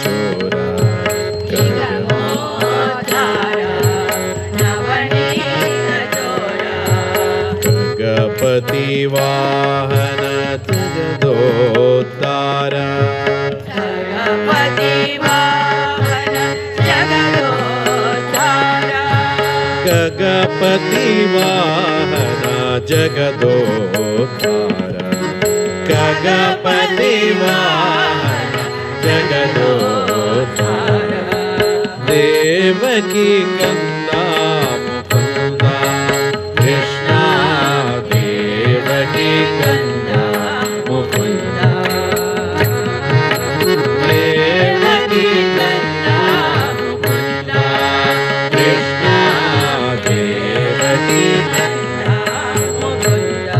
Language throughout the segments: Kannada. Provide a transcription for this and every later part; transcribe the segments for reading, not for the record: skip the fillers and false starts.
ಚೋರ ಗಣಪತಿ ವಾಹನ ಜಗದೋದ್ಧಾರ ಗಗಪತಿ ವಾಹನ ಜಗದೋದ್ಧಾರ ಗಗಪತಿ ವಾಹನ ಜಗದೋದ್ಧಾರ ದೇವಕಿ ಕಂದ ಮುಕುಂದ ಕೃಷ್ಣ ದೇವಕಿ ಕಂದ ಮುಕುಂದ ದೇವಕಿ ಕಂದ ಮುಕುಂದ ಕೃಷ್ಣ ದೇವಕಿ ಕಂದ ಮುಕುಂದ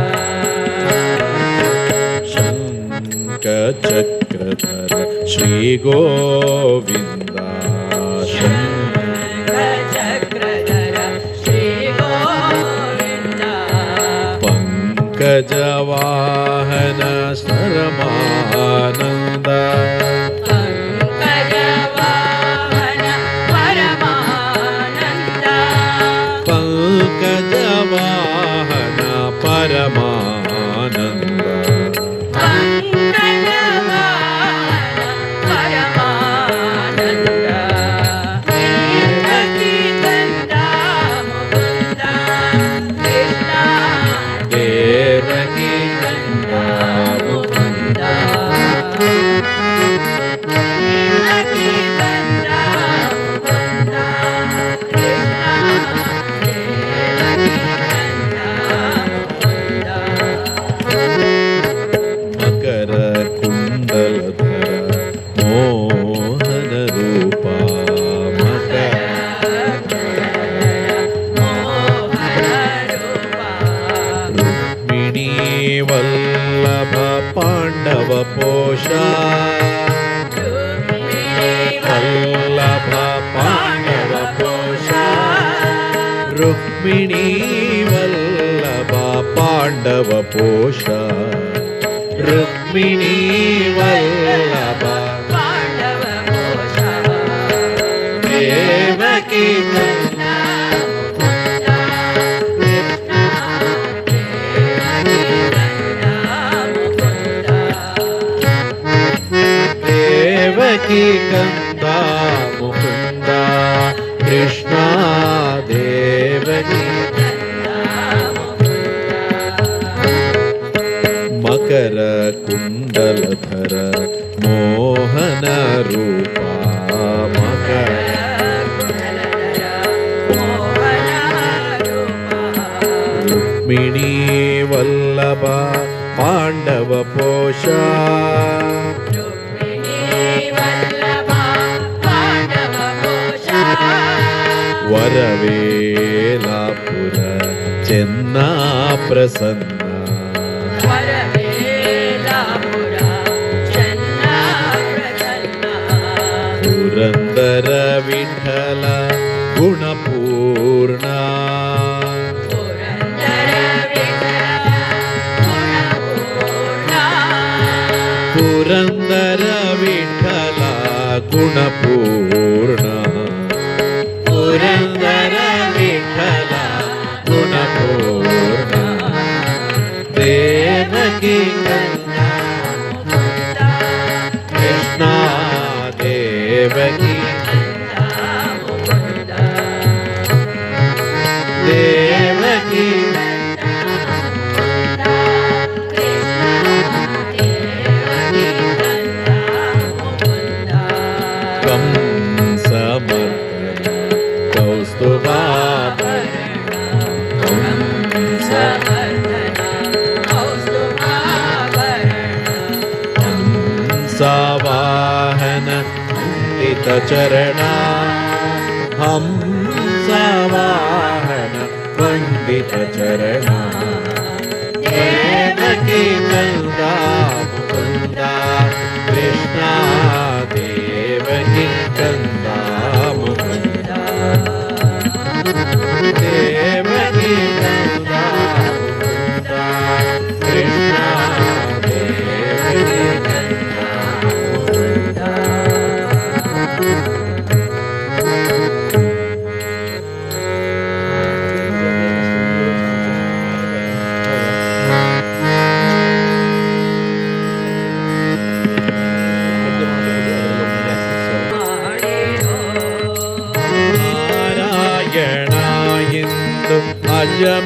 ಶಂಖ ಚಕ್ರಧರ ಶ್ರೀ ಗೋವಿಂದ ಪಂಕಜವಾಹನ ಪರಮಾನಂದ ಪಂಕಜವಾಹನ ಪರಮಾನಂದ ಪೋಷ ವಲ್ಲಭ ಪಾಂಡವ ಪೋಷ ರುಕ್ಮಿಣೀ ವಲ್ಲಭ ಪಾಂಡವ ಪೋಷ ರುಕ್ಮಿಣೀ ವಲ್ಲಭ ಪಾಂಡವ ಪೋಷ ದೇವಕಿ ದೇವಕಿ ಕಂದ ಮುಕುಂದ ಕೃಷ್ಣ ದೇವಕಿ ಮಕರ ಕುಂಡಲಧರ ಮೋಹನ ರೂಪ ಮಕರ ರುಕ್ಮಿಣೀ ವಲ್ಲಭ ಪಾಂಡವ ಪೋಷ ವರವೇಲಾಪುರ ಚೆನ್ನ ಪ್ರಸನ್ನ ಪುರಂದರ ವಿಠಲ ಗುಣಪೂರ್ಣ ಪುರಂದರ ವಿಠಲ ಗುಣಪೂರ್ಣ ಪುರಂದರ ವಿಠಲ ಗುಣಪೂರ್ಣ ದೇವಕಿ ಕಂದ ಕೃಷ್ಣ ದೇವಕಿ ದೇವಕಿ ಹಂಸವಾಹನ ವಂದಿತ ಚರಣ ಹಂಸವಾಹನ ವಂದಿತ ಚರಣ ದೇವಕಿ ಕಂದ ಮುಕುಂದ ಕೃಷ್ಣ ದೇವಕಿ ಕಂದ ಮುಕುಂದ ದೇವಕಿ ಕಂದ ಮುಕುಂದ ಕೃಷ್ಣ ದೇವಕಿ ಕಂದ ಮುಕುಂದ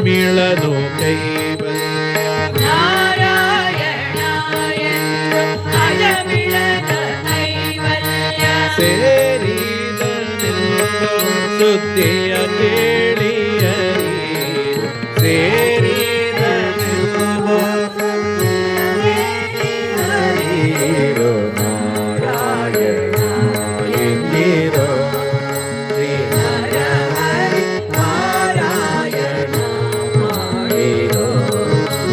ಅಜಮಿಳನು ಕೈವಲ್ಯ ನಾರಾಯಣ ಎಂದು ಅಜಮಿಳನ ಕೈವಲ್ಯ ಸೇರಿದ ಸುದ್ದಿಯ ಕೇಳಿಯರಿ ಸೇರಿದ ನಾರಾಯಣ ಎಂದಿರೋ ಶ್ರೀ ನರಹರಿ ನಾರಾಯಣ ಮಾಡಿರೋ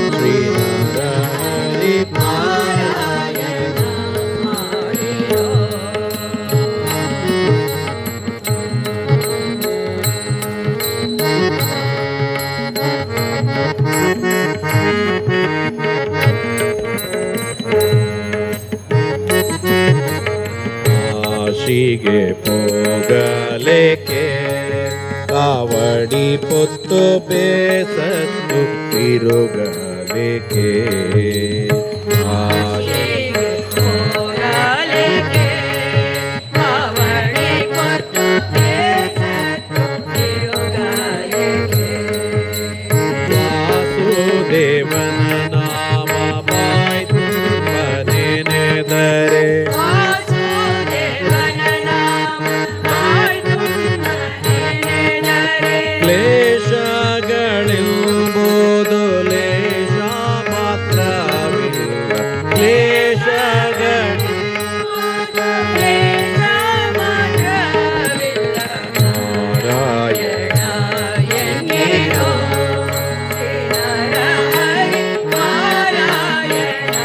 ಶ್ರೀ ನರಹರಿ ನಾರಾಯಣ ಮಾಡಿರೋ ಕಾಶಿಗೆ ಹೋಗಲೇಕೆ ಕಾವಡಿ ಪೊತ್ತು ಬೇಸತ್ತು ತಿರುಗಲೇಕೆ ಕಾಶಿಗೆ ಹೋಗಲೇಕೆ ಕಾವಡಿ ಕೊಟ್ಟು ಬೇಸತ್ತು ತಿರುಗಲೇಕೆ ವಾಸುದೇವನ ನಾಮ ಬಾಯ್ತು ಬನೆನೆದರೆ ವಾಸುದೇವನ ನಾಮ ಆಯ್ತು ನೆನೆದರೆ ಕ್ಲೇಶಗಳೆಂಬುದು ಲೇಷ ಮಾತ್ರವಿಲ್ಲ ಕ್ಲೇಶಗಳು ಕ್ಲೇಶ ಮಾತ್ರವಿಲ್ಲ ನಾರಾಯಣ ಎಂದಿರೋ ಶ್ರೀ ನರಹರಿ ನಾರಾಯಣ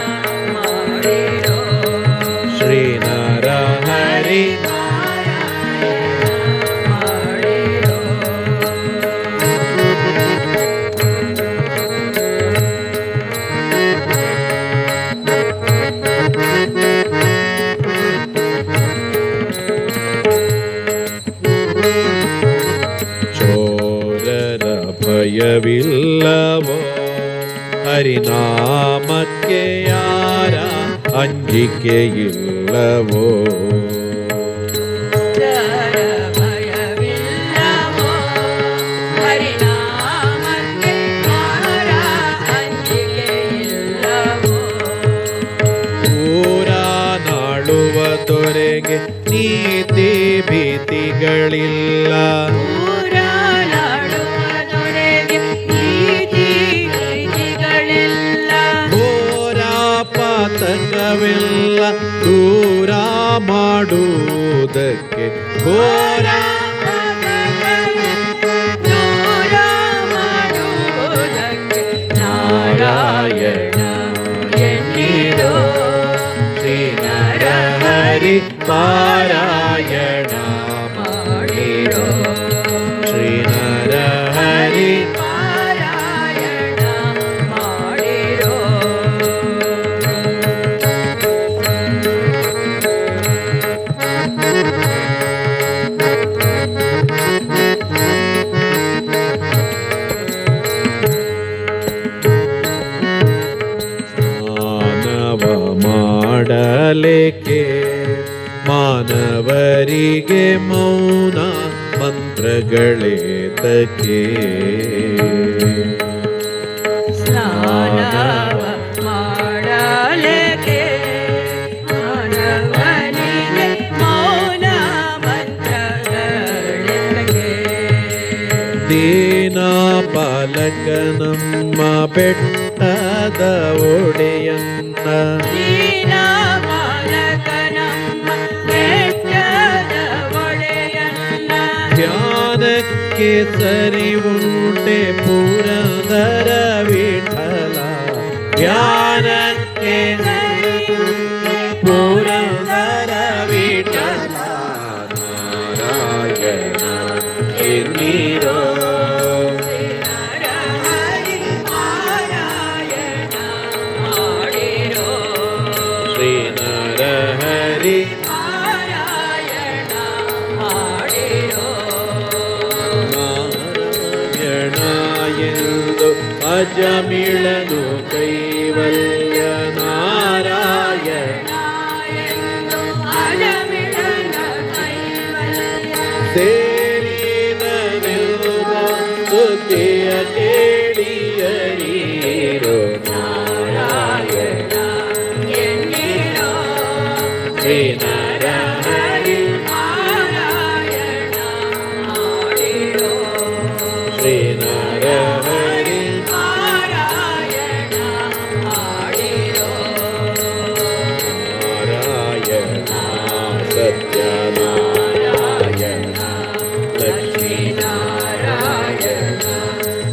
ಮಾಡಿರೋ ಶ್ರೀ ನರಹರಿ ಮಾಡಿರೋ ಚೋರರ ಭಯವಿಲ್ಲವೋ ಹರಿನಾಮಕ್ಕೆ ಯಾರ ಅಂಜಿಕೆಯಿಲ್ಲವೋ ಜರ ಭಯವಿಲ್ಲವೋ ಹರಿನಾಮಕ್ಕೆ ಯಾರ ಅಂಜಿಕೆಯಿಲ್ಲವೋ ಊರ ನಾಳುವ ದೊರೆಗೆ ನೀತಿ ಭೀತಿಗಳಿಲ್ಲ ಊರಾಡುವದೊರೆಗೆ ನೀತಿ ನೀತಿಗಳಿಲ್ಲ ಘೋರ ಪಾತಕವೆಲ್ಲ ದೂರ ಮಾಡುವುದಕ್ಕೆ ಘೋರ ದೂರ ಮಾಡುವುದಕ್ಕೆ ನಾರಾಯಣ ಎಂದಿರೋ ಶ್ರೀ ನರಹರಿ ಪಾರಾಯಣ ಮಾಡಿರೋ ಶ್ರೀ ನರಹರಿ ಪಾರಾಯಣ ಮಾಡಿರೋ ಮಾನವ ಮಾಡಲೇಕೆ ಮಾನವರಿಗೆ ಮೌನ ಮಂತ್ರಗಳೇತಕ್ಕೆ ಸ್ನಾನವ ಮಾಡಲೇಕೆ ಮಾನವನಿಗೆ ಮೌನ ಮಂತ್ರಗಳೆತಕ್ಕೆ ದೀನ ಪಾಲಕ ನಮ್ಮ ಬೆಟ್ಟದ ಒಡೆಯನ್ನ ದೀನ ಬಾಲಕ ನಮ್ಮ ಬೆಟ್ಟದ ಒಡೆಯನ್ನ ಧ್ಯಾನಕ್ಕೆ ಸರಿ ಉಂಟೆ ಪುರಂದರ ವಿಠಲ ಧ್ಯಾನಕ್ಕೆ ಪುರಂದರ ವಿಠಲ ನಾರಾಯಣ ಎನ್ನಿರೋ ನರಹರಿ ನಾರಾಯಣ ಮಾಡಿರೋ ಶ್ರೀ ನರಹರಿ ನಾರಾಯಣ ಮಾಡಿರೋ ನಾರಾಯಣ ಎಂದು ಅಜಮಿಳನು ಕೈವಲ್ಯ ನಾರಾಯಣ ಎಂದು ಅಜಮಿಳನ ಕೈವಲ್ಯ ಸೇರಿದ ಸುದ್ದಿಯ ಕೇಳಿ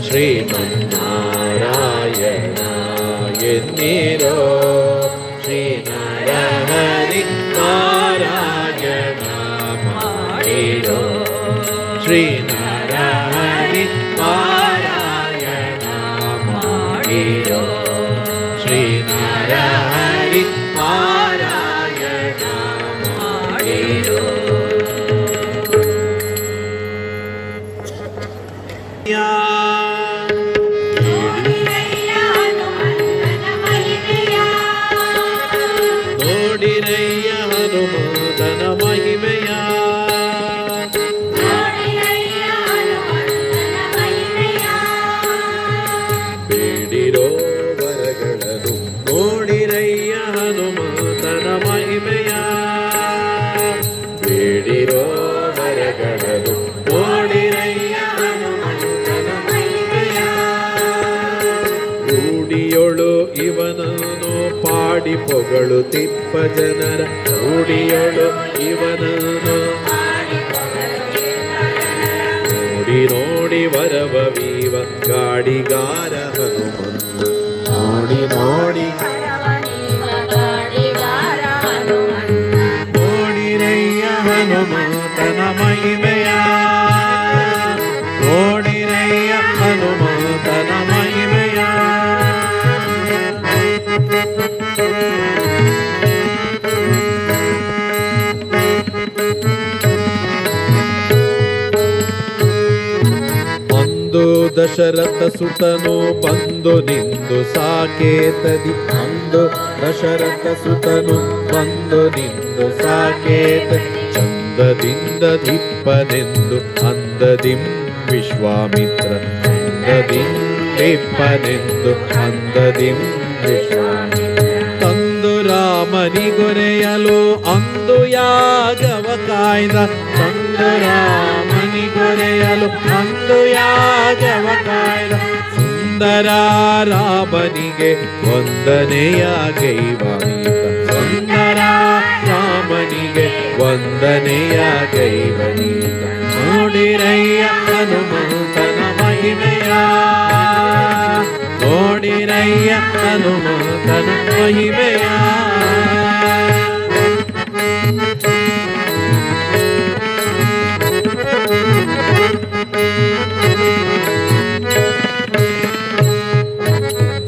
ಶ್ರೀಮನ್ನಾರಾಯಣ ಎನ್ನಿರೋ ಶ್ರೀನರಹರಿ ನಾರಾಯಣ ಮಾಡಿರೋ ಶ್ರೀನರಹರಿ ನಾರಾಯಣ ಮಾಡಿರೋ ಶ್ರೀನರಹರಿ ನಾರಾಯಣ ಮಾಡಿರೋ ನೋಡಿರಯ್ಯ ಹನುಮಂತನ ಮಹಿಮೆಯ ಬೇಡಿರೋ ವರಗಳನ್ನು ನೋಡಿರಯ್ಯ ಹನುಮಂತನ ಮಹಿಮೆಯ ಬೇಡಿರೋ ವರಗಳನ್ನು ನೋಡಿರಯ್ಯ ಹನುಮಂತನ ಮಹಿಮೆಯ ರೂಢಿಯೊಳು ಇವನನ್ನು ಪಾಡಿ ಪೊಗಳು ತಿಪ್ಪ ಜನರ ರೂಢಿಯೊಳು ಇವನನ್ನು ನೋಡಿ ನೋಡಿ ವರವೀವ ಗಾಡಿಗಾರ ಹನುಮಂತ ನೋಡಿ ನೋಡಿ ನೋಡಿರಯ್ಯ ಹನುಮಂತನ ಮಹಿಮೆಯ ನೋಡಿರಯ್ಯ ಹನುಮಂತನ ಮಹಿಮೆಯ ದಶರಥ ಸುತನು ಬಂದು ನಿಂದು ಸಾಕೇತದಿ ಅಂದು ದಶರಥ ಸುತನು ಬಂದು ನಿಂದು ಸಾಕೇತ ಚಂದದಿಂದ ದಿಪ್ಪನೆಂದು ಅಂದದಿಂ ವಿಶ್ವಾಮಿತ್ರ ಅಂದದಿಂ ದಿಪ್ಪನೆಂದು ಅಂದದಿಂ ವಿಶ್ವಾಮಿತ್ರ ತಂದು ರಾಮನಿಗೊರೆಯಲು ಅಂದು ಯಾಗವ ಕಾಯ್ದ ತಂದು ರಾಮನಿಗೊರೆಯಲು ಅಂದು ಯಾಗವ ಕಾಯ್ದ ಸುಂದರ ರಾಮನಿಗೆ ವಂದನೆಯಾಗೈವನೀತ ಸುಂದರ ರಾಮನಿಗೆ ವಂದನೆಯಾಗೈವನೀತ ನೋಡಿರಯ್ಯ ಹನುಮಂತನ ಮಹಿಮೆಯ ನೋಡಿರಯ್ಯ ಹನುಮಂತನ ಮಹಿಮೆಯ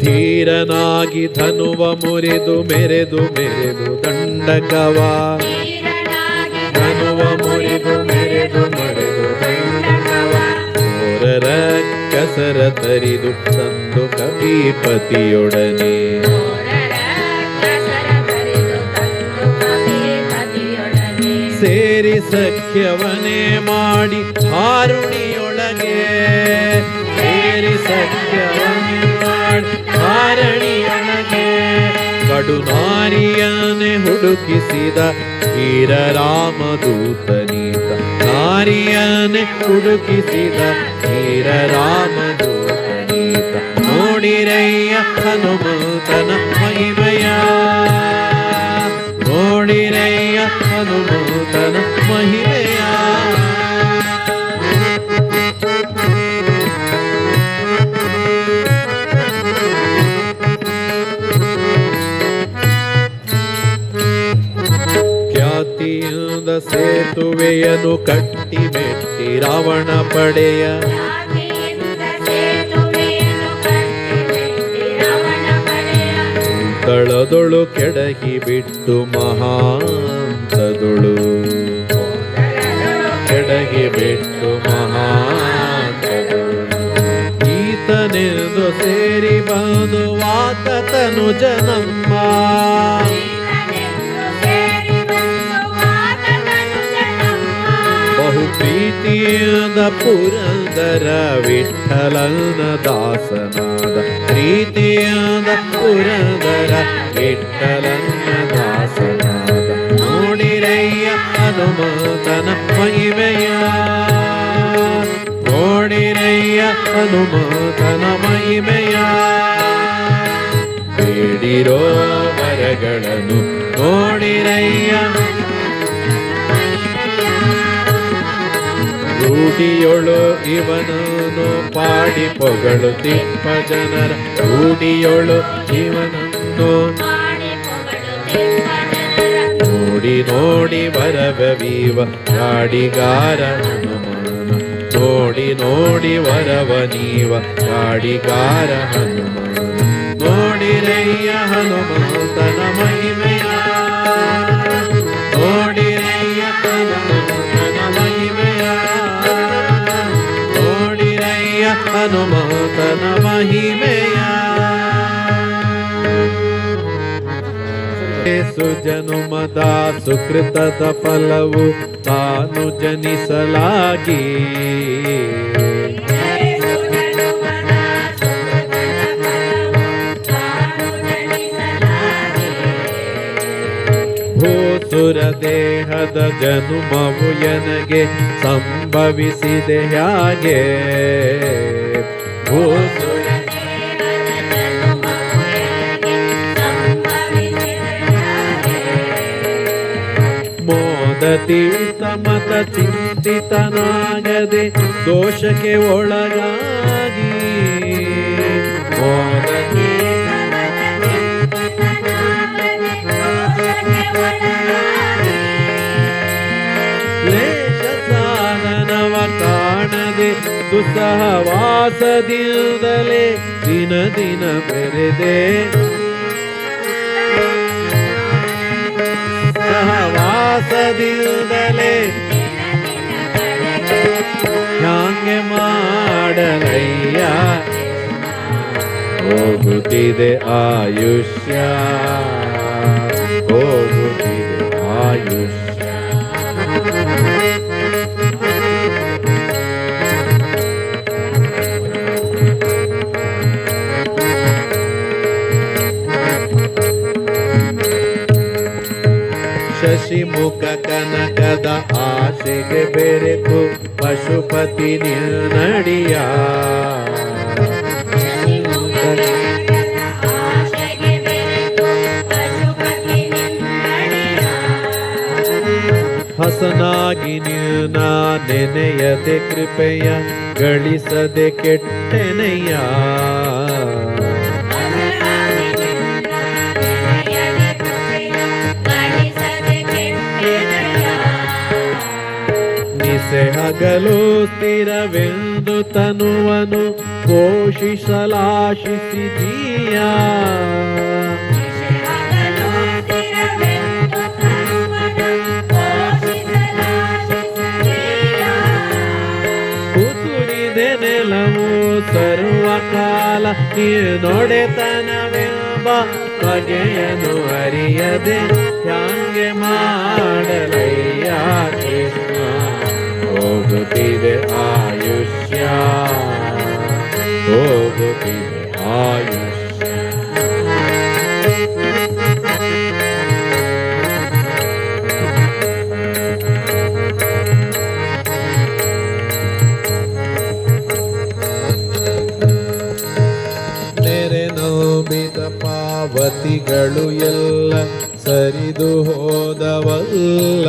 ಧೀರನಾಗಿ ಧನುವ ಮುರಿದು ಮೆರೆದು ಮೆರೆದು ದಂಡಕವ ಧನುವ ಮುರಿದು ಮೆರೆದು ಮೆರೆದು ದಂಡಕವ ಘೋರರ ಕಸರ ತರಿದು ತಂದು ಕಪಿಪತಿಯೊಡನೆ ಸೇರಿ ಸಖ್ಯವನೇ ಮಾಡಿ ಧಾರುಣಿಯೊಳಗೆ ಸೇರಿ ಸಖ್ಯವನೇ ಮಾಡಿ ಧಾರಣಿಯೊಳಗೆ ಕಡುನಾರಿಯನೆ ಹುಡುಕಿಸಿದ ವೀರ ರಾಮದೂತನೀತ ನಾರಿಯನೆ ಹುಡುಕಿಸಿದ ವೀರ ರಾಮದೂತನೀತ ನೋಡಿರಯ್ಯ ಹನುಮಂತನ ಮಹಿಮೆಯ ನೋಡಿರಯ್ಯ ಹನುಮಂತನ ಮಹಿಮೆಯ ಖ್ಯಾತಿಯಿಂದ ಸೇತುವೆಯನ್ನು ಕಟ್ಟಿ ಮೆಟ್ಟಿ ರಾವಣ ಪಡೆಯ ತಳದೊಳು ಕೆಡಹಿ ಬಿಟ್ಟು ಮಹಾಂತದೊಳು ಕೆಡಹಿ ಬಿಟ್ಟು ಮಹಾಂತದೊಳು ಈತನೆಂದು ಸೇರಿ ಬಂದು ವಾತತನು ಜನಮ್ಮ ಬಹು ಪ್ರೀತಿಯಿಂದ ಪುರಂದರ ವಿಠಲನ ದಾಸನಾದ ಪ್ರೀತಿಯಿಂದ ಪುರಂದರ ವಿಠಲನ ದಾಸನಾದ ನೋಡಿರಯ್ಯ ಹನುಮಂತನ ಮಹಿಮೆಯ ನೋಡಿರಯ್ಯ ಹನುಮಂತನ ಮಹಿಮೆಯ ಬೇಡಿರೋ ವರಗಳನ್ನು ನೋಡಿರಯ್ಯ ರೂಢಿಯೊಳು ಇವನನು ಇವನು ಪಾಡಿ ಪೊಗಳುತ್ತಿಪ್ಪ ಜನರ ರೂಢಿಯೊಳು ಇವನನ್ನು ನೋಡಿ ನೋಡಿ ವರವೀವ ಗಾಡಿಗಾರ ಹನುಮಾನ ನೋಡಿ ನೋಡಿ ವರವ ನೀವ ಗಾಡಿಗಾರ ಹನುಮಾನ ನೋಡಿರಯ್ಯ ಹನುಮಂತನ ಮಹಿಮೆಯ ನೋಡಿರಯ್ಯ ಹನುಮಂತನ ಮಹಿಮೆಯ ನೋಡಿರಯ್ಯ ಹನುಮಂತನ ಮಹಿಮೆಯ ಸುಜನುಮದ ಸುಕೃತದ ಫಲವು ತಾನು ಜನಿಸಲಾಗಿ ಭೂಸುರ ದೇಹದ ಜನುಮವು ಎನಗೆ ಸಂಭವಿಸಿದೆ ಹಾಗೆ ಭೂಸುರ ಮೋದತೀರ್ಥಮತ ಚಿಂತಿತನಾಗದೆ ದೋಷಕ್ಕೆ ಒಳಗಾಗಿ ಕ್ಲೇಶ ಸಾಧನವ ಕಾಣದೆ ದುಸ್ಸಹವಾಸದಿಂದಲೇ ದಿನ ದಿನ ಬೆರೆದೆ ಸಹವಾಸದಿಂದಲೇ ಹ್ಯಾಂಗೆ ಮಾಡಲಯ್ಯ ಹೋಗುತ್ತಿದೆ ಆಯುಷ್ಯ ಹೋಗುತ್ತಿದೆ ಆಯುಷ್ಯ ಶಶಿಮುಖ ಕನಕದ ಆಶೆಗೆ ಬೆರೆತು ಪಶುಪತಿ ನಿರ್ನಡಿಯ ಹಸನಾಗಿ ನೀನ ನೆನೆಯದೆ ಕೃಪೆಯ ಗಳಿಸದೆ ಕೆಟ್ಟೆನೆಯ ನಿಸೆ ಹಗಲು ಸ್ಥಿರವೆಂದು ತನುವನು ಪೋಷಿಸಲಾಶಿಸಿದೀಯ ಕುಸುರಿದೆ ನೆಲವು ಸರ್ವಕಾಲ ನೀನೊಡೆತನವೆಂಬ ಬಗೆಯನು ಅರಿಯದೆ ಹ್ಯಾಂಗೆ ಮಾಡಲಯ್ಯ ಕೃಷ್ಣ ಹೋಗುತ್ತಿದೆ ಆಯುಷ್ಯ ಹೋಗುತ್ತಿದೆ ಆಯುಷ್ಯ ನೆರೆ ನೋಬಿದ ಪಾವತಿಗಳು ಎಲ್ಲ ಸರಿದು ಹೋದವಲ್ಲ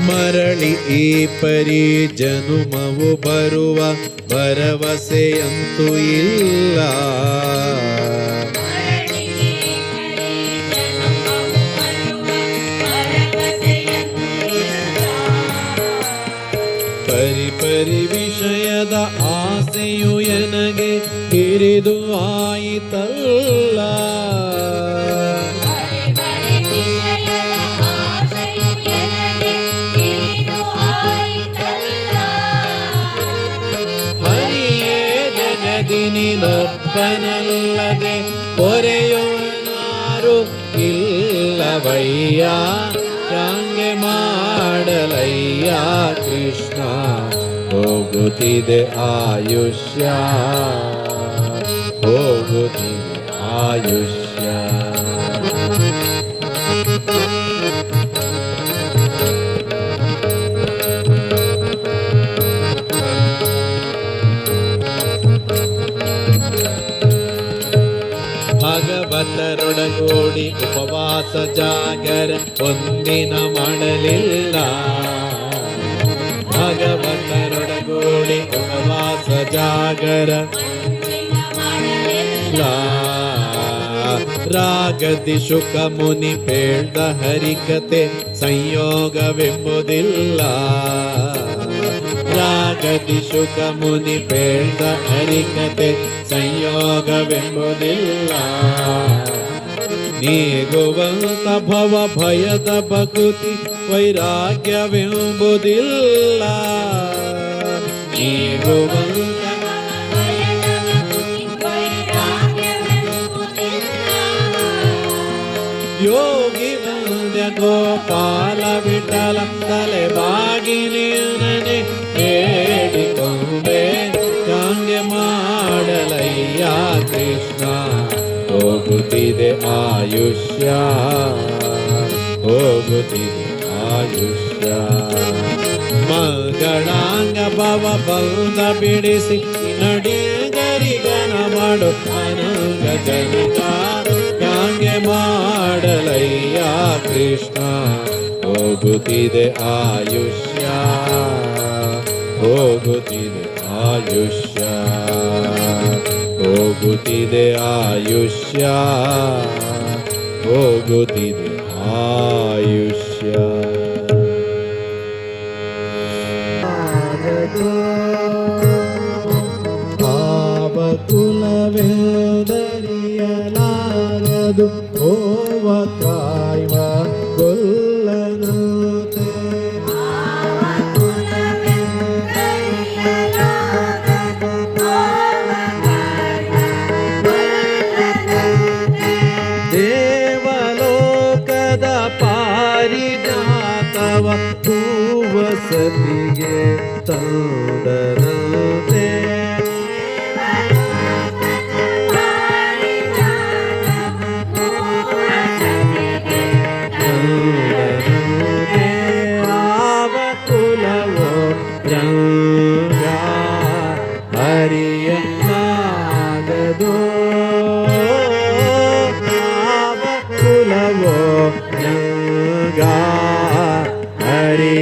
ಮರಳಿ ಈ ಪರಿ ಜನುಮವು ಬರುವ ಭರವಸೆಯಂತೂ ಇಲ್ಲ ಪರಿ ಪರಿ ವಿಷಯದ ಆಸೆಯು ಎನಗೆ ಹಿರಿದು ಆಯಿತಲ್ಲ ನೀನೊಬ್ಬನಲ್ಲದೆ ಪೊರೆಯೋನಾರು ಇಲ್ಲವಯ್ಯ ಹ್ಯಾಂಗೆ ಮಾಡಲಯ್ಯ ಕೃಷ್ಣ ಹೋಗುತ್ತಿದೆ ಆಯುಷ್ಯ ಹೋಗುತ್ತಿದೆ ಆಯುಷ್ಯ ಭಗವತರೊಡಗೂಡಿ ಜಾಗರ ಒಂದಿನ ಮಾಡಲಿಲ್ಲ. ಭಗವಂತರೊಡಗೂಡಿ ಉಪವಾಸ ಜಾಗರ ರಾಗದಿ ಶುಕ ಮುನಿ ಬೇಡ್ದ ಹರಿಕತೆ ಸಂಯೋಗವೆಂಬುದಿಲ್ಲ. ರಾಗದಿ ಶುಕ ಮುನಿ ಬೇಡ್ದ ಹರಿಕತೆ ಸಂಯೋಗವೆಂಬುದಿಲ್ಲ. ನೀಗುವಂತ ಭವ ಭಯದ ಭಕುತಿ ವೈರಾಗ್ಯವೆಂಬುದಿಲ್ಲ. ನೀಗುವಂತ ಯೋಗಿ ವಂದ್ಯ ಗೋಪಾಲ ವಿಠಲ ತಲೆ ಬಾಗಿ ನೀನನೆ ಬೇಡಿಕೊಂಡೆ. ಗಂಗೆ ಮಾಡಲಯ್ಯ ಕೃಷ್ಣ ಹೋಗುತ್ತಿದೆ ಆಯುಷ್ಯ, ಹೋಗುತ್ತಿದೆ ಆಯುಷ್ಯ. ಮಂಗಳಾಂಗ ಭವ ಬಂದ ಬಿಡಿಸಿ ನಡಿಗರಿಗನ ಮಾಡು ಅನಂಗ ಜನಿತ. ಗಂಗೆ ಮಾಡಲಯ್ಯ ಕೃಷ್ಣ ಹೋಗುತ್ತಿದೆ ಆಯುಷ್ಯ, ಹೋಗುತ್ತಿದೆ ಆಯುಷ್ಯ, ಹೋಗುತ್ತಿದೆ ಆಯುಷ್ಯ, ಹೋಗುತ್ತಿದೆ ಆಯುಷ್ಯ. ಪಾವಕುಲವೆಂದರಿಯಲಾಗದು ಹೋವ ಕಾಯ್ವ ಕೊಲ್ಲನತೆ. ದೇವಲೋಕದ ಪಾರಿಜಾತವ ಹೂವಸತಿಗೆ ತಂದನತೆ. ಆವ ಕುಲವೋ ರಂಗ ಹರಿಯಲಾಗದೋ. ಆವ ಕುಲವೋ ರಂಗ ಹರಿಯಲಾಗದೋ.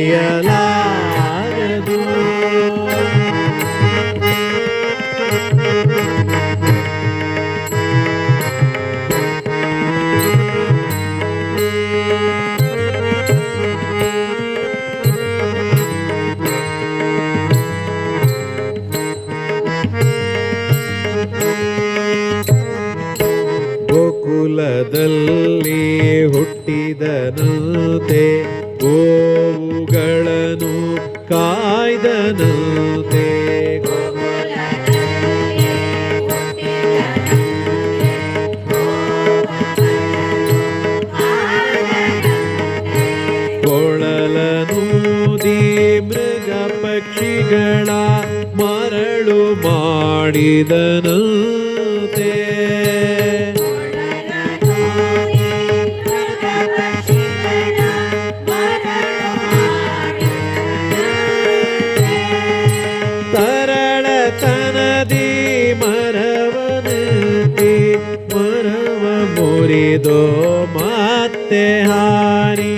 ಗೋಕುಲದಲ್ಲಿ ಹುಟ್ಟಿದನಂತೆ ಗೋವುಗಳನ್ನು ಕಾಯ್ದನಂತೆ. ಕೊಳಲನೂದಿ ಮೃಗ ಪಕ್ಷಿಗಳ ಮರಳು ಮಾಡಿದನಂತೆ. ತರಳತನದಿ ಮರವನಂತೆ ಮರವ ಮುರಿದೋ ಮತ್ತೆ ಹಾರಿ.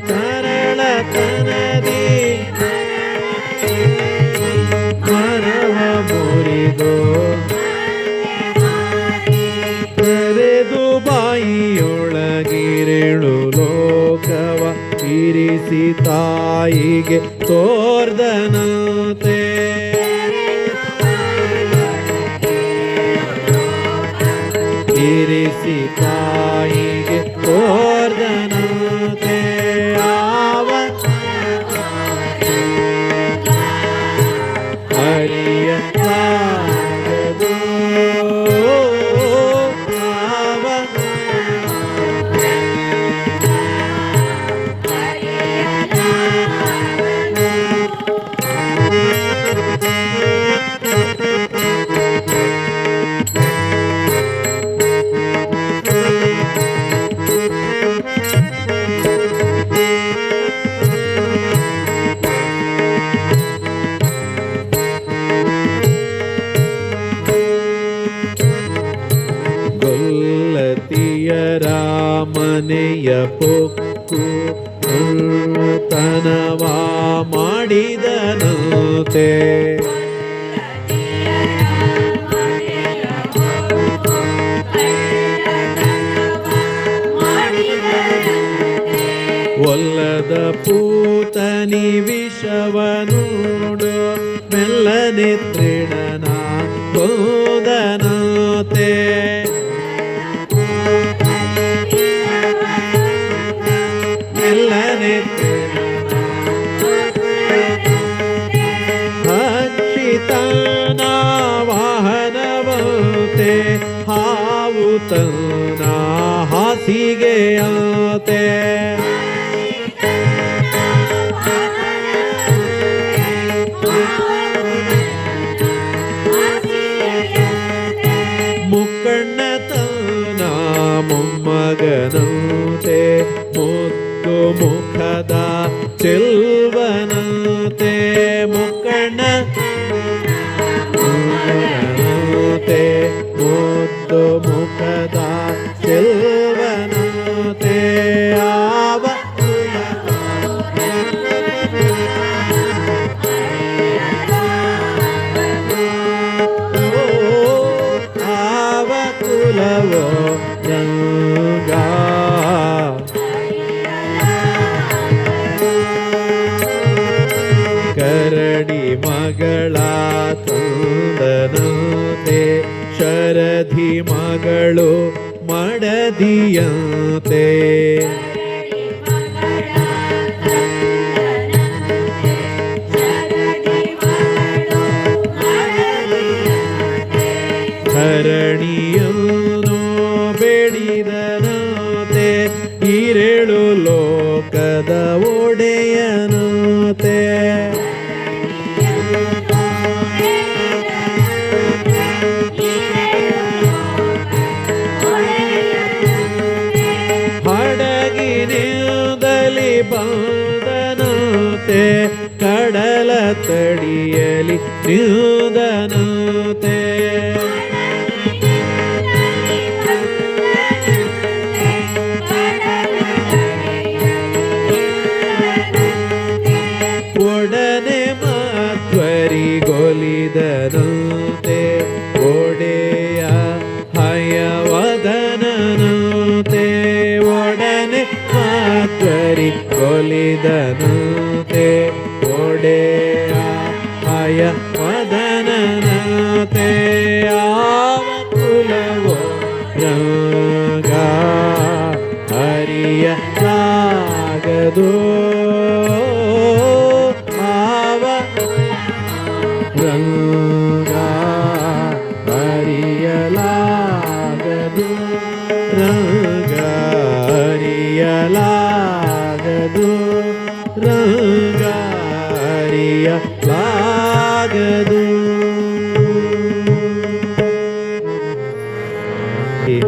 ತರಳತನದಿ ಮರವ ಮುರಿದೋ ತೆರೆದು ಬಾಯಿಯೊಳಗಿರೇಳು ಲೋಕವ ಇರಿಸಿ ತಾಯಿಗೆ ತೋರ್ದನಂತೆ. ಇರಿಸಿ ತಾಯಿಗೆ ತೋರ್ದನಂತೆ. ಆವ ಹರಿಯಲಾಗದೋ. ಆವ ಪೊಕ್ಕು ತನವ ಮಾಡಿದನಂತೆ. ಒಲ್ಲದ ಪೂತನಿ ವಿಷವನುಡು ಮೆಲ್ಲನೆ ತೃಣನ ಬೋದನತೆ. ಮೆಲ್ಲನೆ ಹಕ್ಷಿತನ ವಾಹನವಂತೆ ಹಾವು ತನ್ನ ಹಾಸಿಗೆಯಂತೆ. ಮುಕ್ಕಣ್ಣತನ ಮೊಮ್ಮಗನಂತೆ ಮುದ್ದು ಮುಖದ ಚೆಲ್ವನಂತೆ. ಮುಕ್ಕಣ್ಣ ಮೊಮ್ಮಗನಂತೆ ಮುದ್ದು ಮುಖದ ಚೆಲ್ವನಂತೆ. ಆವ ಕುಲವೋ ರಂಗ ಕರಡಿ ಮಗಳ ತಂದನಂತೆ ಶರಧಿ ಮಗಳು ಮಡದಿಯಂತೆ. ಧರಣಿಯನ್ನು ಬೇಡಿದನಂತೆ ಹಿರೇಳು ಲೋಕದ ಒಡೆಯನಂತೆ. ಹಡಗಿನಿಂದಲಿ ಬಂದನಂತೆ ಕಡಲ ತಡಿಯಲಿ ನಿಂದನಂತೆ. ಒಡನೆ ಮಾಧ್ವರಿಗೊಲಿದನಂತೆ ಒಡೆಯ ಹಯವದನಂತೆ. ಒಡನೆ ಮಾಧ್ವರಿಗೊಲಿದನಂತೆ ಒಡೆಯ ಹಯವದನಂತೆ. ಯಾವ ಕುಲವೋ ರಂಗ ಹರಿಯಲಾಗದು. ರಂಗ ಹರಿಯಲಾಗದು. ರಂಗ ಹರಿಯಲಾಗದು. ರಂಗ ಹರಿಯಲಾಗದು.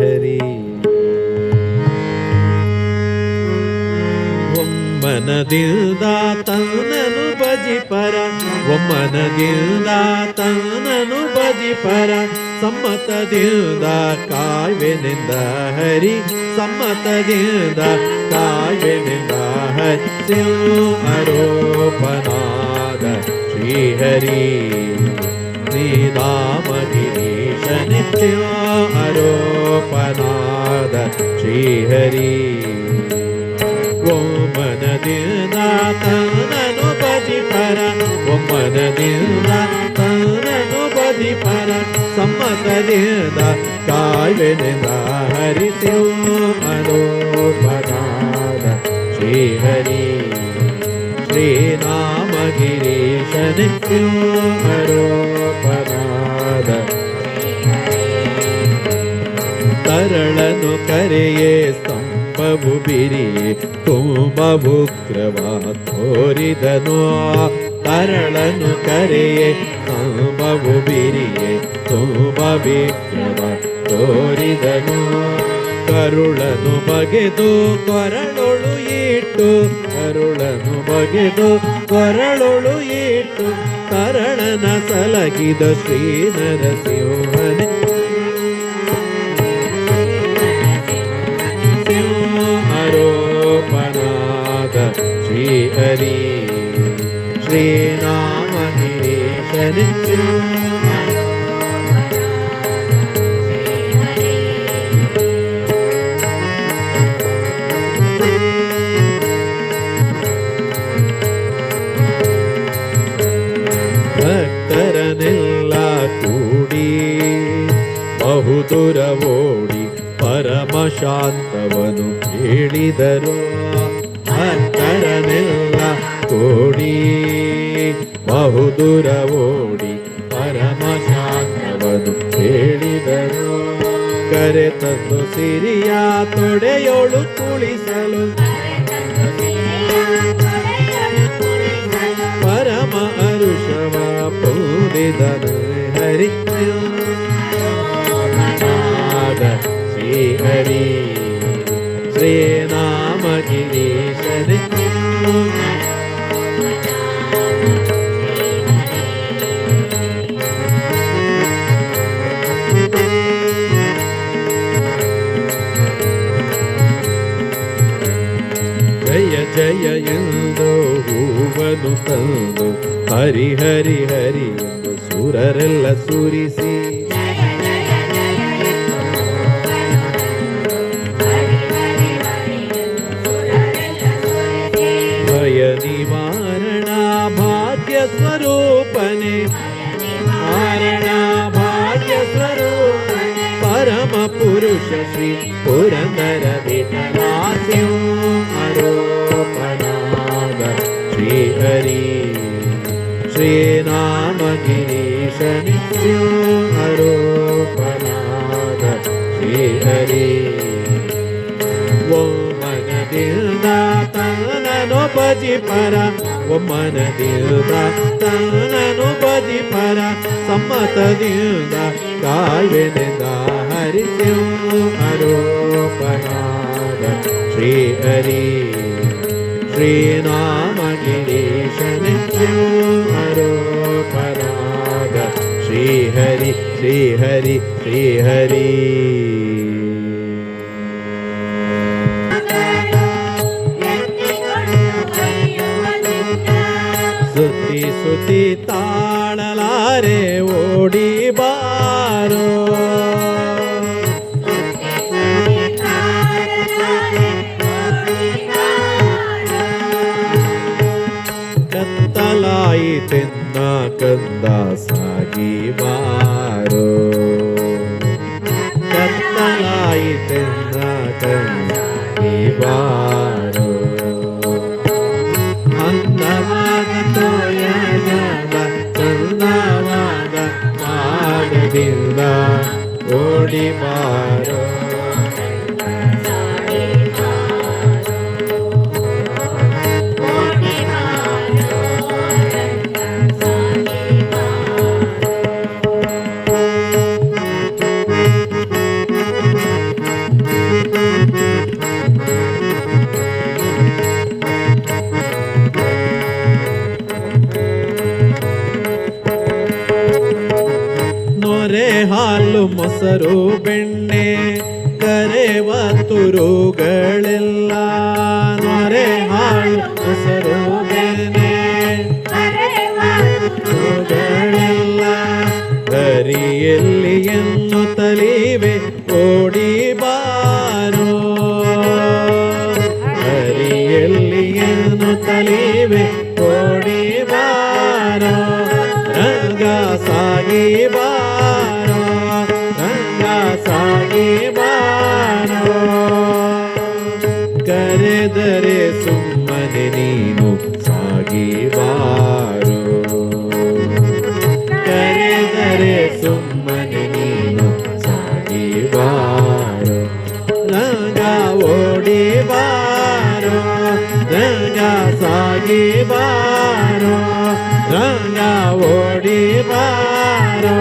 ಹರಿ ಒಮ್ಮನದಿಂದ ತನ್ನನು ಭಜಿಪರ. ಒಮ್ಮನದಿಂದ ತನ್ನನು ಭಜಿಪರ. ಸಮ್ಮತದಿಂದ ಕಾಯ್ವೆನೆಂದ ಹರಿ. ಸಮ್ಮತದಿಂದ ಕಾಯ್ವೆನೆಂದ ಹರಿ. ಆರೋಪನಾದ ಶ್ರೀಹರಿ ನೀನಾಮಗಿರೀಶ ನಿತ್ಯ. ಆರೋಪನಾದ ಶ್ರೀಹರಿ ಒಮ್ಮನದಿಂದ ತನ್ನನು ಭಜಿಪರ. ಒಮ್ಮನದಿಂದ ತನ್ನನು ಭಜಿಪರ. ಸಮ್ಮತದಿಂದ ಕಾಯ್ವೆನೆಂದ ಹರಿಸು ಅನೋಪನಾದ ಶ್ರೀಹರಿ ಶ್ರೀನಾಮಗಿರೀಶ ನಿತ್ಯ. ಅರೋಪನಾದ ತರಳನು ಕರೆಯೇ ಸ್ತಂಭವು ಬಿರಿಯೇ ತುಂಬ ಉಗ್ರವ ತೋರಿದನು. ತರಳನು ಕರೆಯೇ ಸ್ತಂಭವು ಬಿರಿಯೇ ತುಂಬ ವಿಗ್ರವ ತೋರಿದನು. ಕರುಳನು ಬಗೆದು ಕೊರಳೊಳು ಇಟ್ಟು. ಕರುಳನು ಬಗೆದು ಕೊರಳೊಳು ಇಟ್ಟು. ತರಳನ ಸಲಗಿದ ಶ್ರೀ ನರಸಿಂಹನೇ. ಅರೋ ಶ್ರೀಹರಿ ಶ್ರೀನಾಮ ಗಿರೀಶನೇ ಭಕ್ತರನೆಲ್ಲ ಕೂಡಿ ಬಹುದೂರ ಓಡಿ ಪರಮ ಶಾಂತವನು ಹೇಳಿದರು. ಭಕ್ತರನೆಲ್ಲ ಕೂಡಿ ಬಹುದೂರ ಓಡಿ ಪರಮ ಶಾಂತವನು ಹೇಳಿದರು. ಕರೆ ತಂದು ಸಿರಿಯ ತೊಡೆಯೋಳು ಕುಳಿಸಲು ಪರಮ ಅರುಷವ ಪೂರಿದನು ಹರಿ ಶ್ರೀಹರಿ ಶ್ರೀನಾಮ ಗಿರೀಶನೇ ಜಯ ಜಯ ಎಂದು ಹೂವನು ತಂದು ಹರಿ ಹರಿ ಹರಿ ಎಂದು ಸುರರೆಲ್ಲ ಸುರಿಸಿ ಭಯ ನಿವಾರಣ ಭಾಗ್ಯ ಸ್ವರೂಪನೆ ಮಾರಣ ಭಾಗ್ಯ ಸ್ವರೂಪನೆ ಪರಮ ಪುರುಷ ಶ್ರೀ ಪುರಂದರ ವಿಠಲಾಸ್ಯೋ ಆರೋಪಣಾದ ಶ್ರೀಹರಿ ಶ್ರೀನಾಮ ಗಿರೀಶನೇ ಆರೋಪಣಾದ ಶ್ರೀಹರಿ ಒಮ್ಮನದಿಂದ ತನ್ನನು ಭಜಿ ಪರ ಒಮ್ಮನದಿಂದ ತನ್ನನು ಭಜಿ ಪರ ಸಮ್ಮತದಿಂದ ಕಾಯ್ವೆನೆಂದ ಹರಿಸ್ಯೋ ಆರೋಪಣಾದ ಶ್ರೀಹರಿ ಶ್ರೀನಾಮ ಗಿರೀಶನೇ ಆರೋಪಣಾದ ಶ್ರೀಹರಿ ಶ್ರೀಹರಿ ಶ್ರೀಹರಿ ಸುತ್ತಿ ಸುತ್ತಿ ತಾಳಲಾರೆ ಓಡಿ ಬಾರೋ ಕತ್ತಲಾಯಿತೆನ್ನ ಕಂದ ಸಾಗಿ ಬಾರೋ ಕತ್ತಲಾಯಿತೆನ್ನ ಕಂದ ಸಾಗಿ ಬಾರೋ ಅಂದವಾದ ತೋಯದ ಚಂದವಾದ ಮಾಡದಿಂದ ಓಡಿ ಬಾರೋ ನೊರೆ ಹಾಲು ಮೊಸರು ಬೆಣ್ಣೆ ಕರೆವ ತುರುಗಳೆಲ್ಲ ನೊರೆ ಹಾಲು ಮೊಸರು ಬೆಣ್ಣೆ ತುರುಗಳೆಲ್ಲ ಹರಿಯಲ್ಲಿ ಎನ್ನುತ್ತಲಿವೆ ಓಡಿ ಬಾರೋ ಹರಿಯಲ್ಲಿ ಎನ್ನುತ್ತಲಿವೆ ಓಡಿ ಬಾರೋ ರಂಗ ಸಾಗಿ ಬಾರೋ ರಂಗ ಸಾಗಿ ಬಾರೋ ಕರೆದರೆ ಸುಮ್ಮನೆ ನೀನು ಸಾಗಿ ಬಾರೋ ಕರೆದರೆ ಸುಮ್ಮನೆ ನೀನು ಸಾಗಿ ಬಾರೋ ರಂಗ ಓಡಿ ಬಾರೋ ರಂಗ ಸಾಗಿ ಬಾರೋ ರಂಗ ಓಡಿ ಬಾರೋ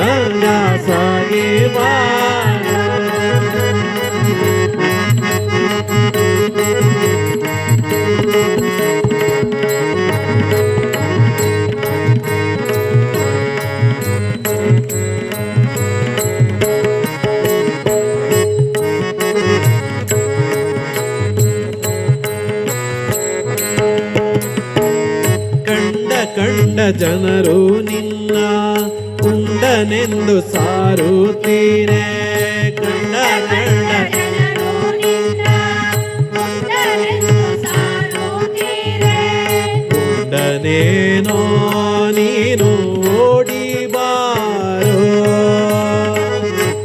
ರಂಗ ಸಾಗಿ ಬಾರೋ ಜನರು ನಿನ್ನ ಕುಂಡನೆಂದು ಸಾರುತ್ತೀರೆ. ಕಂಡ ಜನರು ನಿನ್ನ ಕುಂಡನೆಂದು ಸಾರುತ್ತೀರೆ. ಕುಂಡನೇನೋ ನೀನು ಓಡಿ ಬಾರೋ.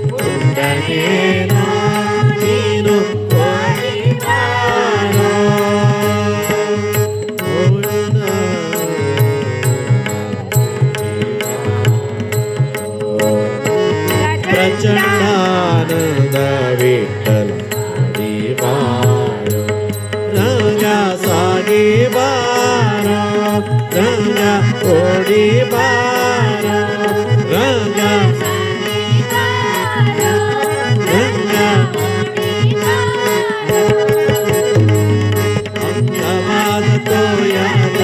ಕುಂಡನೇನೋ ನೀನು ಓಡಿ ಬಾರೋ. ಪ್ರಚಂಡಾನಂದ ವಿಠಲ ಸಾಗಿ ಬಾರೋ. ರಂಗ ಸಾಗಿ ಬಾರೋ. ರಂಗ ಓಡಿ ಬಾರೋ. ರಂಗ ರಂಗ ಅಂಗವಾದ ತೋಯದ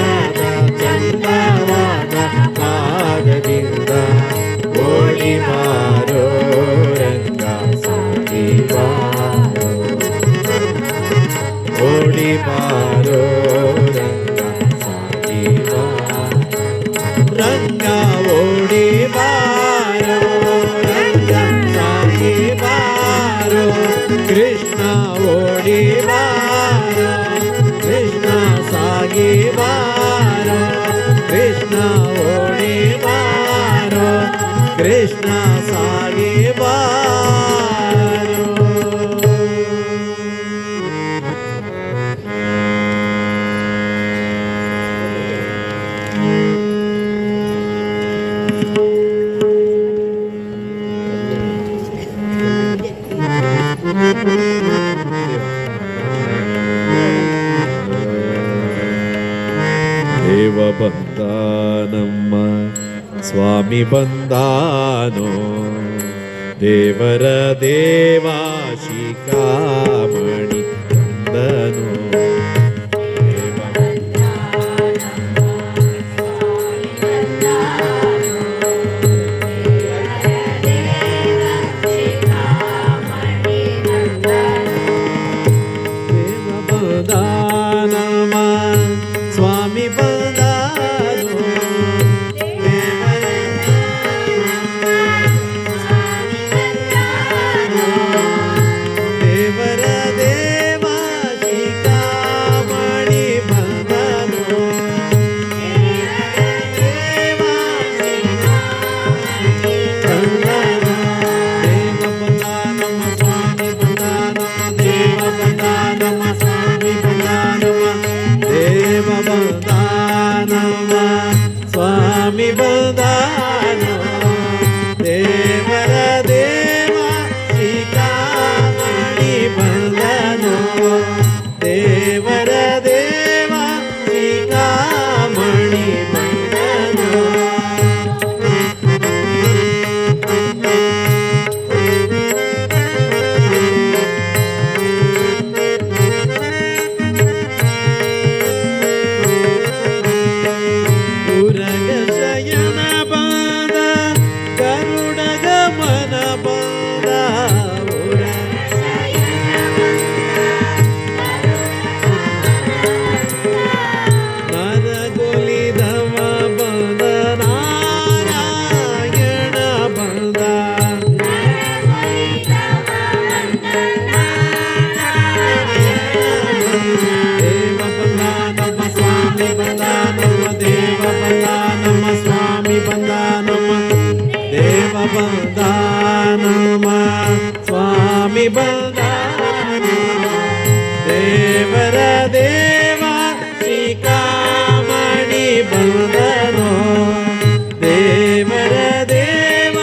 ಚಂದವಾದ ಪಾದದಿಂದ ಓಡಿ ಬಾರೋ. ರಂಗ ಸಾಗಿ ಬಾರೋ. ಓಡಿ ಬಾರೋ. ರಂಗ ಸಾಗಿ ಬಾರೋ. ರಂಗ ಓಡಿ ಬಾರೋ. ರಂಗ ಸಾಗಿ ಬಾರೋ. ಕೃಷ್ಣ ಓಡಿ ಬಾರೋ. ಕೃಷ್ಣ ಸಾಗಿ ಬಾರೋ. ಕೃಷ್ಣ ಓಡಿ ಬಾರೋ. ಕೃಷ್ಣ ಸಾಗಿ ಬಾರೋ. ದೇವ ಬಂದ ನಮ್ಮ ಸ್ವಾಮಿ ಬಂದಾನೋ. ದೇವರ ದೇವ ಶಿಖಾಮಣಿ ಬಂದನೋ. ದೇವ ದೇವ ಬಂದಾನಮ ಸ್ವಾಮಿ ಬಂದಾನೋ. ದೇವರ ದೇವ ಶಿಖಾಮಣಿ ಬಂದನೋ. ದೇವ ಬಂದನೋ. ದೇವ ಬಂದಾನಮ ಸ್ವಾಮಿ ಬಂದಾನಮ. ದೇವ ಬಂದಾನಮ ಸ್ವಾಮಿ ಬಂದಾನಮ. ದೇವ ಬಂದಾನಮ ಸ್ವಾಮಿ ಬಂದಾನೋ. ದೇವರ ದೇವ ಶಿಖಾಮಣಿ ಬಂದನೋ. ದೇವರ ದೇವ ಶಿಖಾಮಣಿ ಬಂದನೋ. ಗುರಗ ಶಯನ ಬಂದ ಗರುಡ ಗಮನ ಬಂದ. ನರಗೊಲಿದವ ಬಂದ. ನಾರಾಯಣ ಬಂದ. ದೇವ ಬಂದಾನಮ ಸ್ವಾಮಿ ಬಂದಾನಮ. ದೇವ ಬಂದಾನಮ ಸ್ವಾಮಿ ಬಂದಾನಮ. ದೇವ ಬಂದಾನಮ ಸ್ವಾಮಿ ಬಂದಾನಮ. ದೇವರ ದೇವ ಶಿಖಾಮಣಿ ಬಂದನೋ. ದೇವರ ದೇವ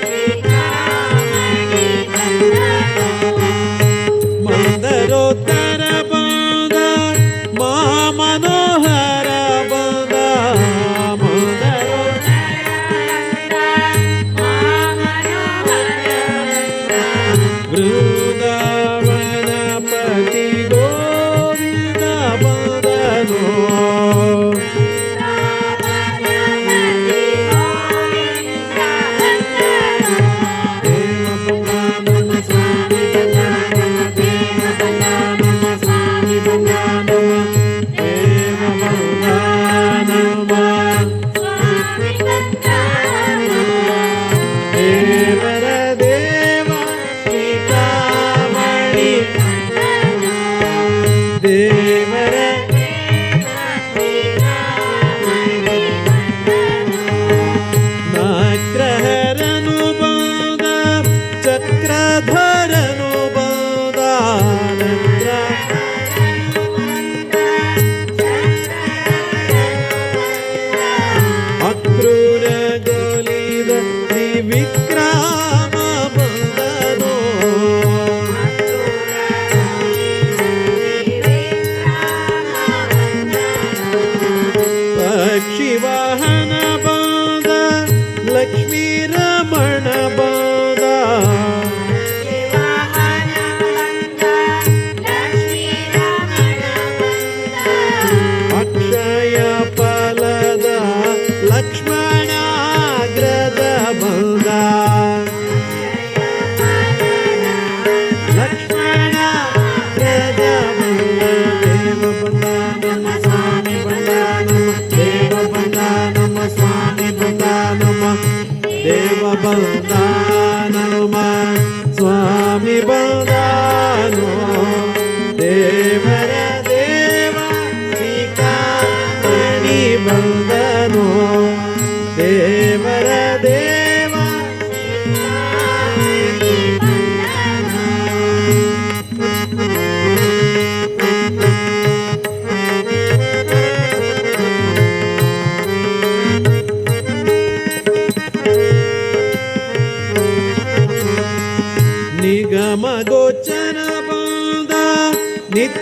ಶಿಖಾಮಣಿ ಮಂದರೋತ್ತರ ಬಂದ. ಮನೋಹರ ಬಂದ. ಬೃಂದಾವನ ಪತಿ ಗೋವಿಂದ ಬಂದನೋ. ದೇವ ಬಂದಾನಮ ಸ್ವಾಮಿ ಬಂದಾನಮ. ದೇವ ಬಂದಾನಮ ಸ್ವಾಮಿ ಬಂದಾನಮ. ದೇವ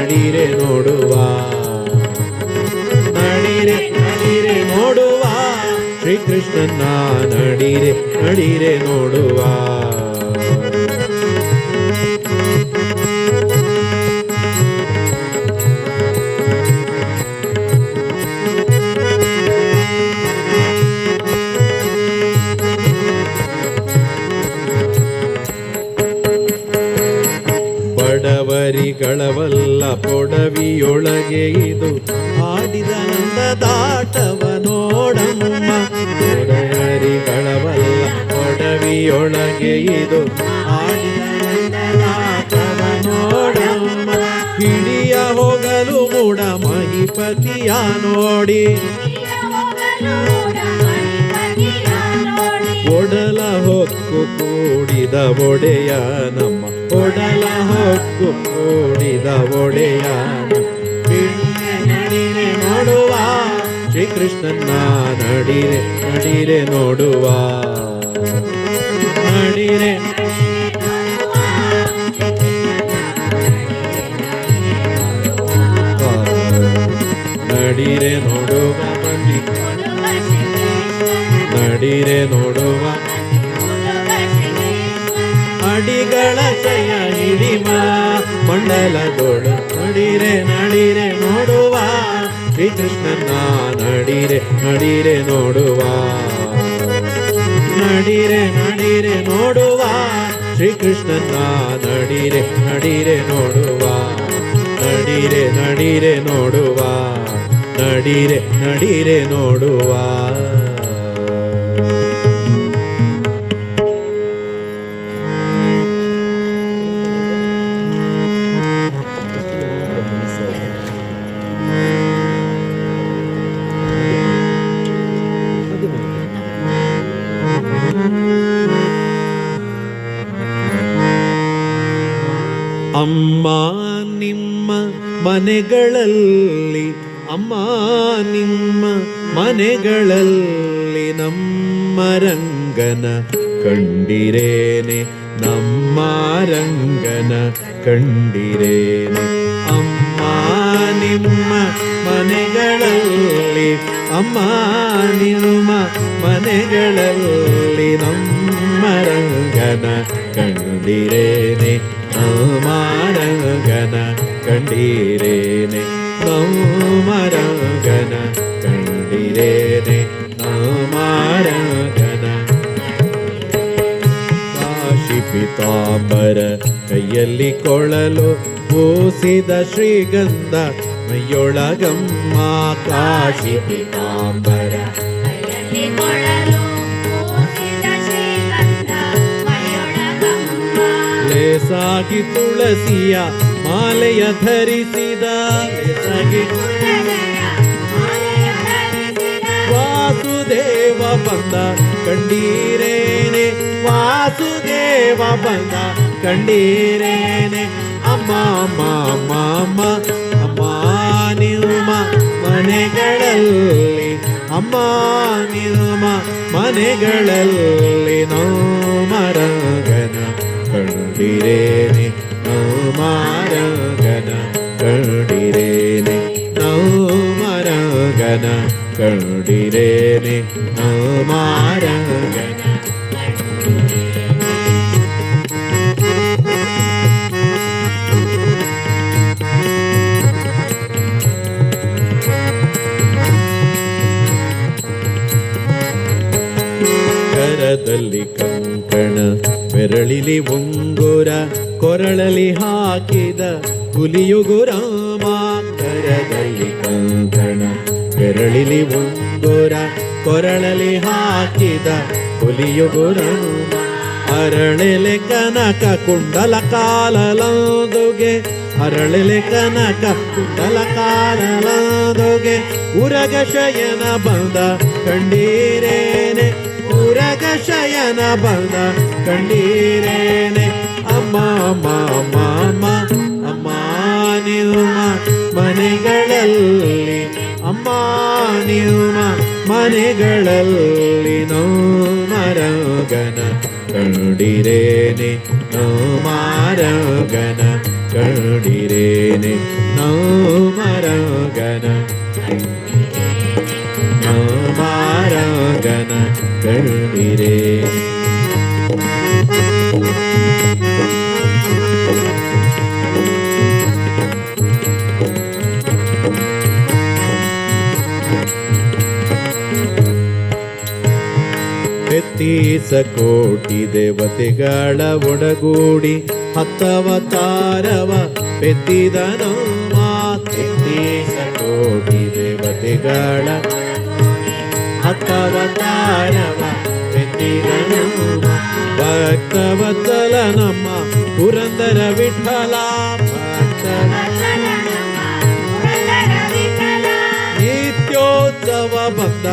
ನಡಿರೆ ನೋಡುವ ನಡಿರೆ ನಡಿರೆ ನೋಡುವ ಶ್ರೀಕೃಷ್ಣನ ನಡಿರೆ ನಡಿರೆ ನೋಡುವ ಬಡವರಿಗಳವಲ್ಲ ಪೊಡವಿಯೊಳಗೆ ಇದು ಆಡಿದ ನಂದದಾಟವ ನೋಡಮ್ಮ ಬಡವರಿಗಳವಲ್ಲ ಪೊಡವಿಯೊಳಗೆ ಇದು ಆಡಿದ ನಂದದಾಟವ ನೋಡಮ್ಮ ಹಿಡಿಯ ಹೋಗಲು ಮೂಡ ಮಹಿಪತಿಯ ನೋಡಿ ಒಡಲ ಹೊಕ್ಕು ಕೂಡಿದ ಒಡೆಯ ನಮ್ಮ ಒಡಲ ಹೊಕ್ಕು ಕೂಡಿದ ಒಡೆಯ ನಡಿರೆ ನೋಡುವ ಶ್ರೀಕೃಷ್ಣನ ನಡಿರೆ ನಡಿರೆ ನೋಡುವ ನಡಿರೆ ನಡಿರೆ ನೋಡುವ ಬನ್ನಿ ನಡಿರೆ ನೋಡುವ ಅಡಿಗಳ ಜಯ ಹಿಡಿಮ ಮಂಡಲದೋಳು ನಡಿರೆ ನಡಿರೆ ನೋಡುವ ಶ್ರೀಕೃಷ್ಣನ ನಡಿರೆ ನಡಿರೆ ನೋಡುವ ನಡಿರೆ ನಡಿರೆ ನೋಡುವ ಶ್ರೀಕೃಷ್ಣನ ನಡಿರೆ ನಡಿರೆ ನೋಡುವ ನಡಿರೆ ನಡಿರೆ ನೋಡುವ ನಡಿರೆ ನಡಿರೆ ನೋಡುವ ಅಮ್ಮ ನಿಮ್ಮ ಮನೆಗಳಲ್ಲಿ ಅಮ್ಮ ನಿಮ್ಮ ಮನೆಗಳಲ್ಲಿ ನಮ್ಮ ರಂಗನ ಕಂಡಿರೇನೆ ನಮ್ಮ ರಂಗನ ಕಂಡಿರೇನೆ ಅಮ್ಮ ನಿಮ್ಮ ಮನೆಗಳಲ್ಲಿ ಅಮ್ಮ ನಿಮ್ಮ ಮನೆಗಳಲ್ಲಿ ನಮ್ಮ ರಂಗನ ಕಂಡಿರೇನೆ ಮಾರಂಗನ ಕಂಡಿರೇನೆ ಮಾರಂಗನ ಕಂಡಿರೇನೆ ಮಾರಂಗನ ಕಾಶಿ ಪಿತಾಂಬರ ಕೈಯಲ್ಲಿ ಕೊಳಲು ಪೂಸಿದ ಶ್ರೀಗಂಧ ಮೈಯೊಳಗಮ್ಮ ಕಾಶಿ ಪಿತಾಂಬರ ಲೇಸಾಗಿ ತುಳಸಿಯ ಮಾಲೆಯ ಧರಿಸಿದ ಲೇಸಾಗಿ ವಾಸುದೇವ ಬಂದ ಕಂಡೀರೇನೆ ವಾಸುದೇವ ಬಂದ ಕಂಡೀರೇನೆ ಅಮ್ಮ ಅಮ್ಮ ಅಮ್ಮ ಅಮ್ಮ ಅಮ್ಮ ನಿಮ್ಮ ಮನೆಗಳಲ್ಲಿ ಅಮ್ಮ ನಿಮ್ಮ ಮನೆಗಳಲ್ಲಿ ಮರಂಗನ ಕಂಡಿರೇನೆ ಮಾರಂಗನ ಕಂಡಿರೇನೆ ಮಾರಂಗನ ಕಂಡಿರೇನೆ ಮಾರಂಗನ ಕರದಲ್ಲಿ ಕಂಕಣ ಬೆರಳಿಲಿ ಉಂಗುರ ಕೊರಳಲಿ ಹಾಕಿದ ಹುಲಿಯುಗುರಾಮ ಕರದಲ್ಲಿ ಕಂಕಣ ಬೆರಳಿಲಿ ಉಂಗುರ ಕೊರಳಲಿ ಹಾಕಿದ ಹುಲಿಯುಗುರಾಮ ಅರಳೆಲೆ ಕನಕ ಕುಂಡಲ ಕಾಲಲೋದುಗೆ ಅರಳೆಲೆ ಕನಕ ಕುಂಡಲ ಕಾಲಲೋದುಗೆ ಉರಗ ಶಯನ ಬಂದ ಕಂಡೀರೇನೆ ಉರಗ ಶಯನ ಬಂದ ಕಂಡೀರೇನೆ ಅಮ್ಮ ಅಮ್ಮ ಅಮ್ಮ ಅಮ್ಮ ಅಮ್ಮ ನಿಮ್ಮ ಮನೆಗಳಲ್ಲಿ ಅಮ್ಮ ನಿಮ್ಮ ಮನೆಗಳಲ್ಲಿ ಮರಗನ ಕಂಡಿರೇನೆ ಮಾರಗನ ಕಂಡಿರೇನೆ ನಾಮರಾಗನ ನಾಮರಾಗನ ಕಂಡಿರೇ ತೆತ್ತೀಸ ಕೋಟಿ ದೇವತೆಗಳ ಒಡಗೂಡಿ ಹತ್ತವತಾರವ ಪೆತ್ತಿದನು ತೆತ್ತೀಸ ಕೋಟಿ ದೇವತೆಗಳ ಹತ್ತವತಾರವ ಪೆತ್ತಿದನು ಭಕ್ತವತ್ಸಲ ನಮ್ಮ ಪುರಂದರ ವಿಠಲ ವತ್ಸಲ ನಮ್ಮ ಪುರಂದರ ವಿಠಲ ನಿತ್ಯೋತ್ಸವ ಬಂದ